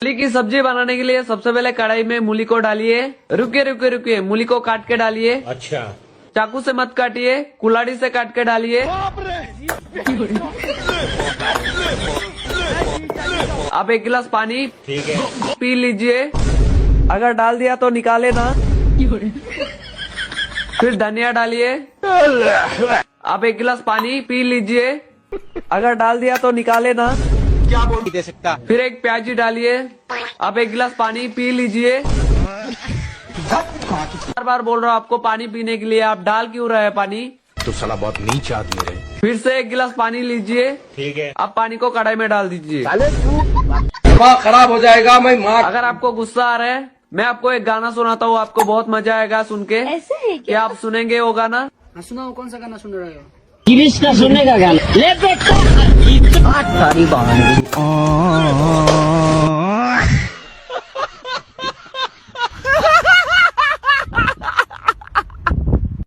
मूली की सब्जी बनाने के लिए सबसे पहले कढ़ाई में मूली को डालिए। रुकिए रुकिए रुकिए, मूली को काट के डालिए। अच्छा, चाकू से मत काटिए, कुल्हाड़ी से काट के डालिए। आप 1 गिलास पानी ठीक है। पी लीजिए। अगर डाल दिया तो निकाले ना। फिर धनिया डालिए। आप 1 गिलास पानी पी लीजिए। अगर डाल दिया तो निकाले ना। क्या बोल नहीं दे सकता। फिर एक प्याजी डालिए। आप 1 गिलास पानी पी लीजिए। बार बार बोल रहा हूँ आपको पानी पीने के लिए, आप डाल क्यों रहे हैं पानी? तो साला बहुत नीच आदमी रहे। फिर से 1 गिलास पानी लीजिए। ठीक है। आप पानी को कढ़ाई में डाल दीजिए। दिमाग खराब हो जाएगा। मैं माँ अगर आपको गुस्सा आ रहा है, मैं आपको एक गाना सुनाता हूँ, आपको बहुत मजा आएगा सुन के। ऐसे है क्या? क्या आप सुनेंगे वो गाना? सुनाओ, कौन सा गाना सुन रहे हो? गिरीश का सुनने का गाना ले बेटा।